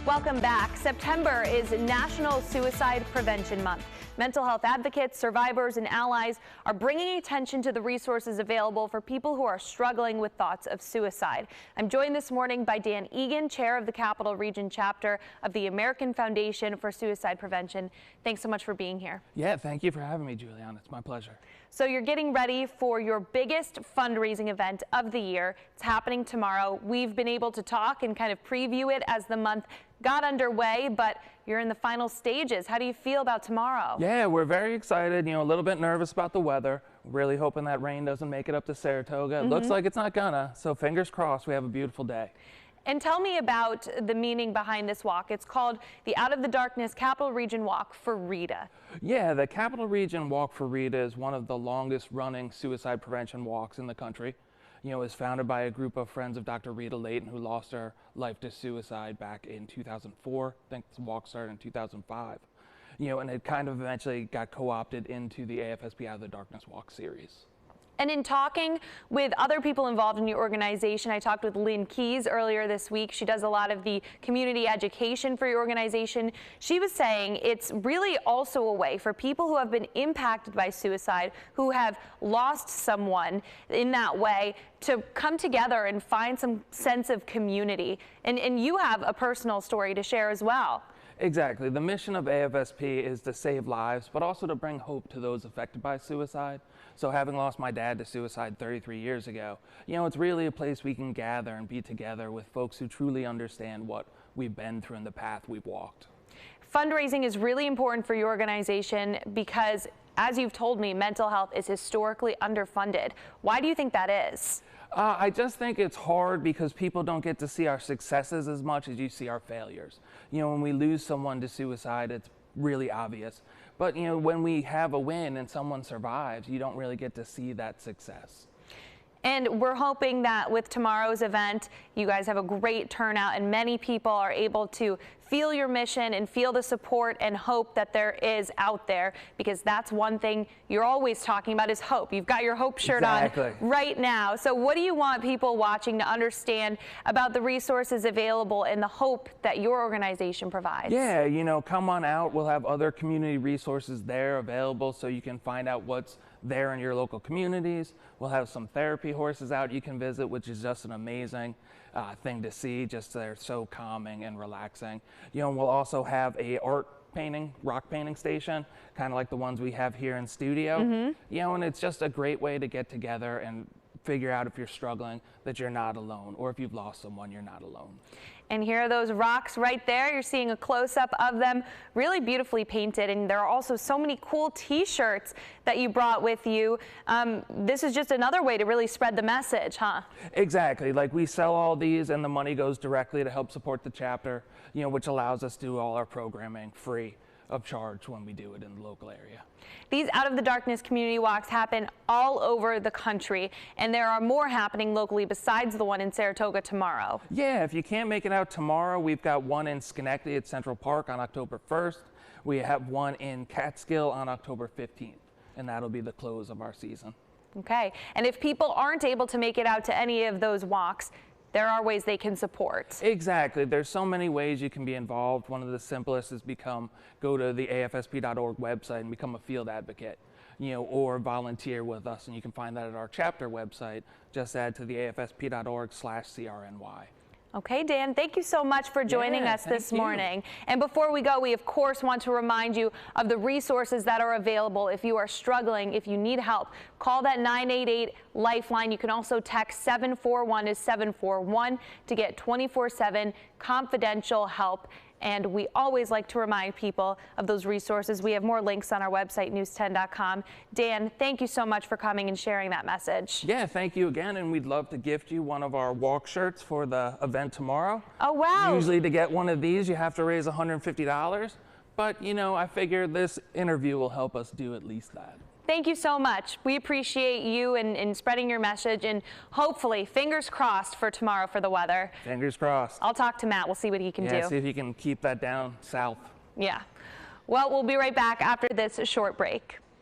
Welcome back. September is National Suicide Prevention Month. Mental health advocates, survivors, and allies are bringing attention to the resources available for people who are struggling with thoughts of suicide. I'm joined this morning by Dan Egan, chair of the Capital Region chapter of the American Foundation for Suicide Prevention. Thanks so much for being here. Yeah, thank you for having me, Giuliana. It's my pleasure. So you're getting ready for your biggest fundraising event of the year. It's happening tomorrow. We've been able to talk and kind of preview it as the month got underway, but you're in the final stages. How do you feel about tomorrow? Yeah, we're very excited, a little bit nervous about the weather. Really hoping that rain doesn't make it up to Saratoga. It looks like it's not gonna, so fingers crossed we have a beautiful day. And tell me about the meaning behind this walk. It's called the Out of the Darkness Capital Region Walk for Rita. Yeah, the Capital Region Walk for Rita is one of the longest running suicide prevention walks in the country. It was founded by a group of friends of Dr. Rita Layton, who lost her life to suicide back in 2004. I think the walk started in 2005. And it kind of eventually got co-opted into the AFSP Out of the Darkness Walk series. And in talking with other people involved in your organization, I talked with Lynn Keys earlier this week. She does a lot of the community education for your organization. She was saying it's really also a way for people who have been impacted by suicide, who have lost someone in that way, to come together and find some sense of community. And you have a personal story to share as well. Exactly. The mission of AFSP is to save lives, but also to bring hope to those affected by suicide. So having lost my dad to suicide 33 years ago, it's really a place we can gather and be together with folks who truly understand what we've been through and the path we've walked. Fundraising is really important for your organization because, as you've told me, mental health is historically underfunded. Why do you think that is? I just think it's hard because people don't get to see our successes as much as you see our failures. When we lose someone to suicide, it's really obvious. But, when we have a win and someone survives, you don't really get to see that success. And we're hoping that with tomorrow's event, you guys have a great turnout and many people are able to feel your mission and feel the support and hope that there is out there, because that's one thing you're always talking about is hope. You've got your hope shirt on right now. So what do you want people watching to understand about the resources available and the hope that your organization provides? Yeah, come on out. We'll have other community resources there available so you can find out what's there in your local communities. We'll have some therapy horses out you can visit, which is just an amazing thing to see. Just they're so calming and relaxing. We'll also have a rock painting station, kind of like the ones we have here in studio. And it's just a great way to get together and figure out if you're struggling, that you're not alone, or if you've lost someone, you're not alone. And here are those rocks right there. You're seeing a close-up of them, really beautifully painted. And there are also so many cool t-shirts that you brought with you. This is just another way to really spread the message, huh? Exactly. Like, we sell all these and the money goes directly to help support the chapter, which allows us to do all our programming free of charge when we do it in the local area. These Out of the Darkness community walks happen all over the country, and there are more happening locally besides the one in Saratoga tomorrow. Yeah, if you can't make it out tomorrow, we've got one in Schenectady at Central Park on October 1st. We have one in Catskill on October 15th, and that'll be the close of our season. Okay, and if people aren't able to make it out to any of those walks, there are ways they can support. Exactly. There's so many ways you can be involved. One of the simplest is go to the AFSP.org website and become a field advocate, or volunteer with us. And you can find that at our chapter website. Just add to the AFSP.org/CRNY. Okay, Dan, thank you so much for joining us this morning. And before we go, we of course want to remind you of the resources that are available. If you are struggling, if you need help, call that 988 Lifeline. You can also text 741 to 741 to get 24/7 confidential help. And we always like to remind people of those resources. We have more links on our website, news10.com. Dan, thank you so much for coming and sharing that message. Yeah, thank you again. And we'd love to gift you one of our walk shirts for the event tomorrow. Oh, wow. Usually to get one of these, you have to raise $150. But, I figure this interview will help us do at least that. Thank you so much. We appreciate you and spreading your message, and hopefully, fingers crossed for tomorrow for the weather. Fingers crossed. I'll talk to Matt. We'll see what he can do. Yeah, see if he can keep that down south. Yeah. Well, we'll be right back after this short break.